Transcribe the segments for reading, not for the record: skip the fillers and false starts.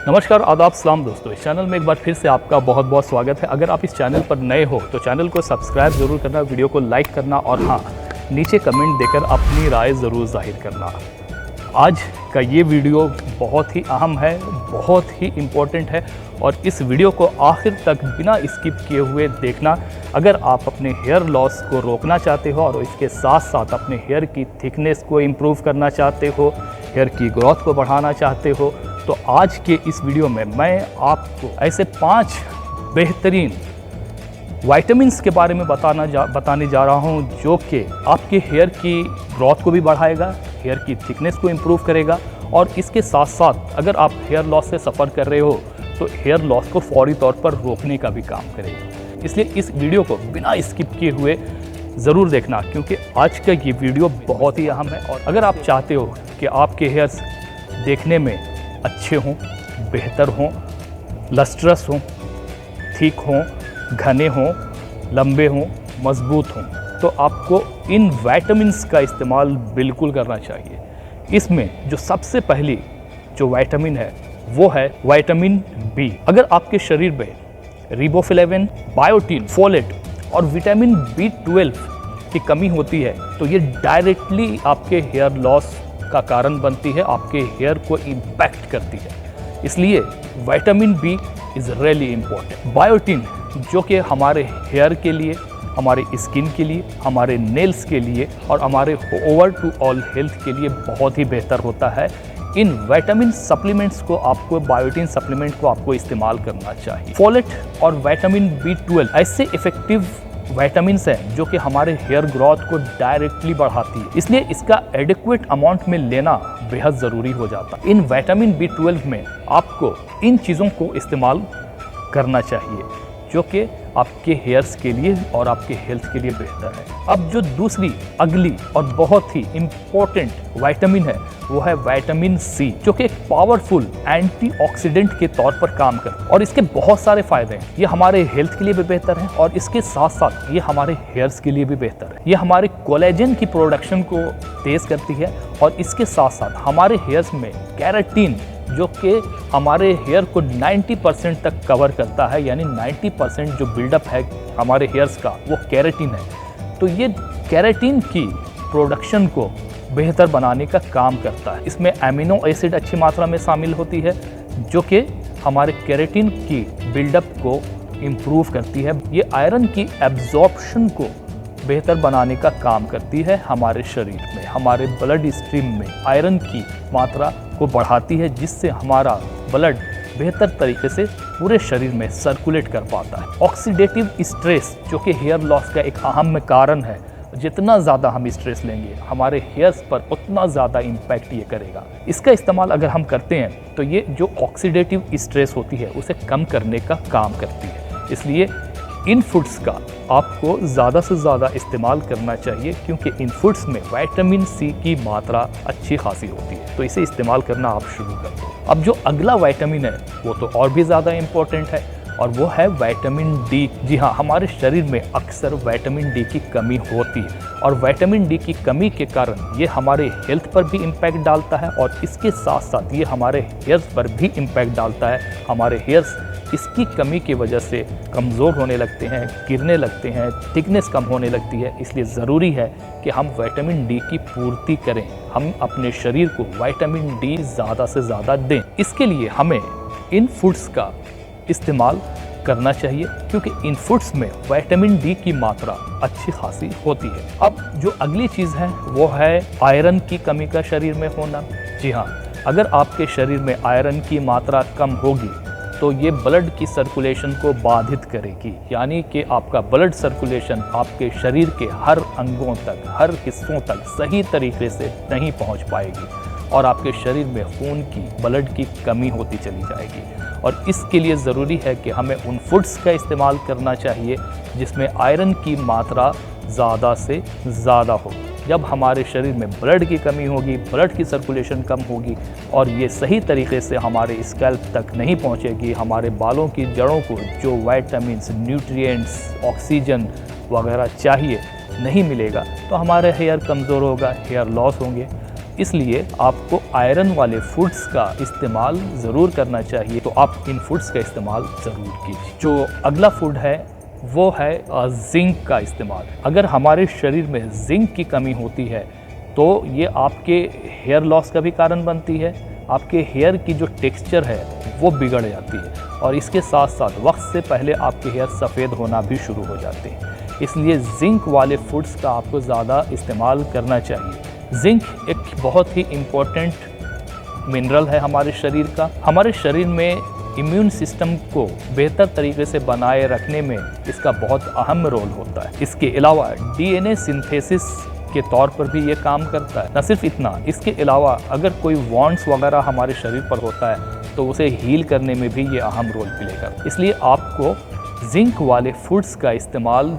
नमस्कार, आदाब, सलाम दोस्तों। इस चैनल में एक बार फिर से आपका बहुत बहुत स्वागत है। अगर आप इस चैनल पर नए हो तो चैनल को सब्सक्राइब ज़रूर करना, वीडियो को लाइक करना और हाँ, नीचे कमेंट देकर अपनी राय ज़रूर जाहिर करना। आज का ये वीडियो बहुत ही अहम है, बहुत ही इम्पोर्टेंट है और इस वीडियो को आखिर तक बिना स्किप किए हुए देखना। अगर आप अपने हेयर लॉस को रोकना चाहते हो और इसके साथ साथ अपने हेयर की थिकनेस को इम्प्रूव करना चाहते हो, हेयर की ग्रोथ को बढ़ाना चाहते हो, तो आज के इस वीडियो में मैं आपको ऐसे 5 बेहतरीन विटामिन्स के बारे में बताने जा रहा हूं जो कि आपके हेयर की ग्रोथ को भी बढ़ाएगा, हेयर की थिकनेस को इम्प्रूव करेगा और इसके साथ साथ अगर आप हेयर लॉस से सफ़र कर रहे हो तो हेयर लॉस को फौरी तौर पर रोकने का भी काम करेगा। इसलिए इस वीडियो को बिना स्किप किए हुए ज़रूर देखना, क्योंकि आज का ये वीडियो बहुत ही अहम है। और अगर आप चाहते हो कि आपके हेयर्स देखने में अच्छे हों, बेहतर हों, लस्ट्रस हों, थिक हों, घने हों, लंबे हों, मजबूत हों, तो आपको इन विटामिन्स का इस्तेमाल बिल्कुल करना चाहिए। इसमें जो सबसे पहली जो विटामिन है वो है विटामिन बी। अगर आपके शरीर में रिबोफ्लेविन, बायोटिन, फोलेट और विटामिन B12 की कमी होती है तो ये डायरेक्टली आपके हेयर लॉस का कारण बनती है, आपके हेयर को इम्पैक्ट करती है। इसलिए vitamin B is really important. Biotin जो कि हमारे हेयर के लिए, हमारे स्किन के लिए, हमारे नेल्स के लिए और हमारे ओवर टू ऑल हेल्थ के लिए बहुत ही बेहतर होता है। इन विटामिन सप्लीमेंट्स को आपको, बायोटिन सप्लीमेंट को आपको इस्तेमाल करना चाहिए। फोलेट और विटामिन B12 ऐसे इफेक्टिव विटामिन्स हैं जो कि हमारे हेयर ग्रोथ को डायरेक्टली बढ़ाती है, इसलिए इसका एडिक्वेट अमाउंट में लेना बेहद ज़रूरी हो जाता है। इन विटामिन B12 में आपको इन चीज़ों को इस्तेमाल करना चाहिए जो कि आपके हेयर्स के लिए और आपके हेल्थ के लिए बेहतर है। अब जो दूसरी अगली और बहुत ही इम्पोर्टेंट विटामिन है वो है विटामिन सी, जो कि एक पावरफुल एंटीऑक्सीडेंट के तौर पर काम करता है और इसके बहुत सारे फायदे हैं। ये हमारे हेल्थ के लिए भी बेहतर है और इसके साथ साथ ये हमारे हेयर्स के लिए भी बेहतर है। ये हमारे कोलेजन की प्रोडक्शन को तेज करती है और इसके साथ साथ हमारे हेयर्स में केराटिन जो कि हमारे हेयर को 90% तक कवर करता है, यानी 90% जो बिल्डअप है हमारे हेयर्स का वो केराटिन है। तो ये केराटिन की प्रोडक्शन को बेहतर बनाने का काम करता है। इसमें एमिनो एसिड अच्छी मात्रा में शामिल होती है जो कि हमारे केराटिन की बिल्डअप को इम्प्रूव करती है। ये आयरन की एब्जॉर्प्शन को बेहतर बनाने का काम करती है हमारे शरीर में, हमारे ब्लड स्ट्रीम में आयरन की मात्रा को बढ़ाती है, जिससे हमारा ब्लड बेहतर तरीके से पूरे शरीर में सर्कुलेट कर पाता है। ऑक्सीडेटिव स्ट्रेस जो कि हेयर लॉस का एक अहम कारण है, जितना ज़्यादा हम स्ट्रेस लेंगे हमारे हेयर्स पर उतना ज़्यादा इम्पैक्ट ये करेगा। इसका इस्तेमाल अगर हम करते हैं तो ये जो ऑक्सीडेटिव स्ट्रेस होती है उसे कम करने का काम करती है। इसलिए इन फूड्स का आपको ज़्यादा से ज़्यादा इस्तेमाल करना चाहिए, क्योंकि इन फूड्स में विटामिन सी की मात्रा अच्छी खासी होती है, तो इसे इस्तेमाल करना आप शुरू कर दो। अब जो अगला विटामिन है वो तो और भी ज़्यादा इम्पोर्टेंट है और वो है विटामिन डी। जी हाँ, हमारे शरीर में अक्सर विटामिन डी की कमी होती है और विटामिन डी की कमी के कारण ये हमारे हेल्थ पर भी इम्पैक्ट डालता है और इसके साथ साथ ये हमारे हेयर्स पर भी इम्पैक्ट डालता है। हमारे हेयर्स इसकी कमी की वजह से कमज़ोर होने लगते हैं, गिरने लगते हैं, थिकनेस कम होने लगती है। इसलिए ज़रूरी है कि हम विटामिन डी की पूर्ति करें, हम अपने शरीर को विटामिन डी ज़्यादा से ज़्यादा दें। इसके लिए हमें इन फूड्स का इस्तेमाल करना चाहिए, क्योंकि इन फूड्स में विटामिन डी की मात्रा अच्छी खासी होती है। अब जो अगली चीज़ है वो है आयरन की कमी का शरीर में होना। जी हाँ, अगर आपके शरीर में आयरन की मात्रा कम होगी तो ये ब्लड की सर्कुलेशन को बाधित करेगी, यानी कि आपका ब्लड सर्कुलेशन आपके शरीर के हर अंगों तक, हर हिस्सों तक सही तरीके से नहीं पहुंच पाएगी और आपके शरीर में खून की, ब्लड की कमी होती चली जाएगी। और इसके लिए ज़रूरी है कि हमें उन फूड्स का इस्तेमाल करना चाहिए जिसमें आयरन की मात्रा ज़्यादा से ज़्यादा हो। जब हमारे शरीर में ब्लड की कमी होगी, ब्लड की सर्कुलेशन कम होगी और ये सही तरीके से हमारे स्कैल्प तक नहीं पहुंचेगी, हमारे बालों की जड़ों को जो विटामिन्स, न्यूट्रिएंट्स, ऑक्सीजन वगैरह चाहिए नहीं मिलेगा, तो हमारे हेयर कमज़ोर होगा, हेयर लॉस होंगे। इसलिए आपको आयरन वाले फूड्स का इस्तेमाल ज़रूर करना चाहिए। तो आप इन फूड्स का इस्तेमाल ज़रूर कीजिए। जो अगला फूड है वो है जिंक का इस्तेमाल। अगर हमारे शरीर में जिंक की कमी होती है तो ये आपके हेयर लॉस का भी कारण बनती है। आपके हेयर की जो टेक्सचर है वो बिगड़ जाती है और इसके साथ साथ वक्त से पहले आपके हेयर सफ़ेद होना भी शुरू हो जाते हैं। इसलिए जिंक वाले फूड्स का आपको ज़्यादा इस्तेमाल करना चाहिए। जिंक एक बहुत ही इम्पोर्टेंट मिनरल है हमारे शरीर का। हमारे शरीर में इम्यून सिस्टम को बेहतर तरीके से बनाए रखने में इसका बहुत अहम रोल होता है। इसके अलावा डीएनए सिंथेसिस के तौर पर भी ये काम करता है। न सिर्फ इतना, इसके अलावा अगर कोई वॉन्ड्स वगैरह हमारे शरीर पर होता है तो उसे हील करने में भी ये अहम रोल प्ले करता है। इसलिए आपको जिंक वाले फूड्स का इस्तेमाल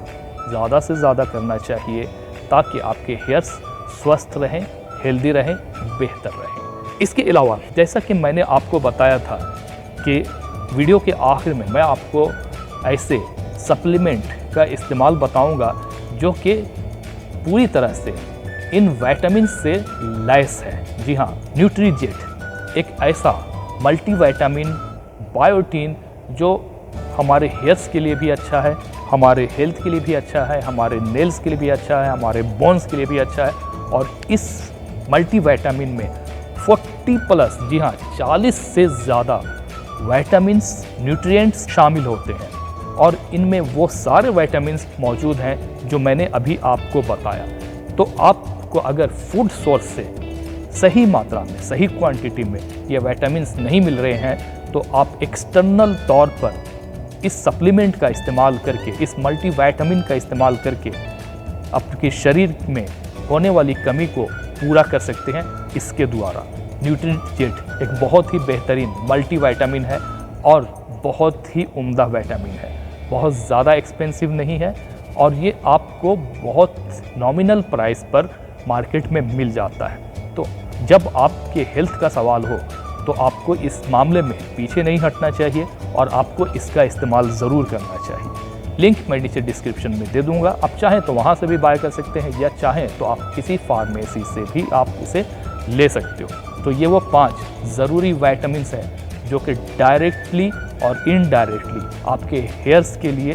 ज़्यादा से ज़्यादा करना चाहिए ताकि आपके हेयर्स स्वस्थ रहें, हेल्दी रहें, बेहतर रहें। इसके अलावा जैसा कि मैंने आपको बताया था कि वीडियो के आखिर में मैं आपको ऐसे सप्लीमेंट का इस्तेमाल बताऊंगा जो कि पूरी तरह से इन विटामिन से लैस है। जी हाँ, न्यूट्रीजेट एक ऐसा मल्टीविटामिन बायोटीन जो हमारे हेयर्स के लिए भी अच्छा है, हमारे हेल्थ के लिए भी अच्छा है, हमारे नेल्स के लिए भी अच्छा है, हमारे बोन्स के लिए भी अच्छा है। और इस मल्टीविटामिन में 40 प्लस, जी हाँ 40 से ज़्यादा विटामिन्स, न्यूट्रिएंट्स शामिल होते हैं और इनमें वो सारे विटामिन्स मौजूद हैं जो मैंने अभी आपको बताया। तो आपको अगर फूड सोर्स से सही मात्रा में, सही क्वांटिटी में ये विटामिन्स नहीं मिल रहे हैं तो आप एक्सटर्नल तौर पर इस सप्लीमेंट का इस्तेमाल करके, इस मल्टीविटामिन का इस्तेमाल करके आपके शरीर में होने वाली कमी को पूरा कर सकते हैं इसके द्वारा। न्यूट्रीजेट एक बहुत ही बेहतरीन मल्टीविटामिन है और बहुत ही उम्दा विटामिन है। बहुत ज़्यादा एक्सपेंसिव नहीं है और ये आपको बहुत नॉमिनल प्राइस पर मार्केट में मिल जाता है। तो जब आपके हेल्थ का सवाल हो तो आपको इस मामले में पीछे नहीं हटना चाहिए और आपको इसका इस्तेमाल ज़रूर करना चाहिए। लिंक मैं नीचे डिस्क्रिप्शन में दे दूंगा। आप चाहें तो वहाँ से भी बाय कर सकते हैं या चाहें तो आप किसी फार्मेसी से भी आप इसे ले सकते हो। तो ये वो 5 ज़रूरी विटामिन्स हैं जो कि डायरेक्टली और इनडायरेक्टली आपके हेयर्स के लिए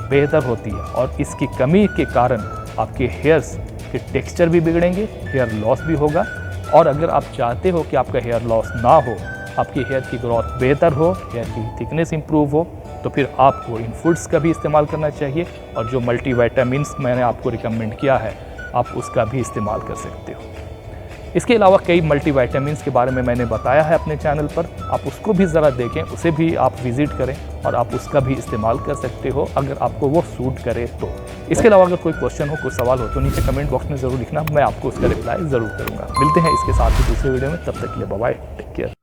बेहतर होती है और इसकी कमी के कारण आपके हेयर्स के टेक्सचर भी बिगड़ेंगे, हेयर लॉस भी होगा। और अगर आप चाहते हो कि आपका हेयर लॉस ना हो, आपकी हेयर की ग्रोथ बेहतर हो, हेयर की थिकनेस इंप्रूव हो, तो फिर आपको इन फूड्स का भी इस्तेमाल करना चाहिए और जो मल्टीविटामिन्स मैंने आपको रिकमेंड किया है आप उसका भी इस्तेमाल कर सकते हो। इसके अलावा कई मल्टीविटामिन्स के बारे में मैंने बताया है अपने चैनल पर, आप उसको भी ज़रा देखें, उसे भी आप विज़िट करें और आप उसका भी इस्तेमाल कर सकते हो अगर आपको वो सूट करे तो। इसके अलावा अगर कोई क्वेश्चन हो, कोई सवाल हो तो नीचे कमेंट बॉक्स में ज़रूर लिखना, मैं आपको उसका रिप्लाई ज़रूर करूँगा। मिलते हैं इसके साथ ही दूसरे वीडियो में, तब तक के लिए बाय बाय, टेक केयर।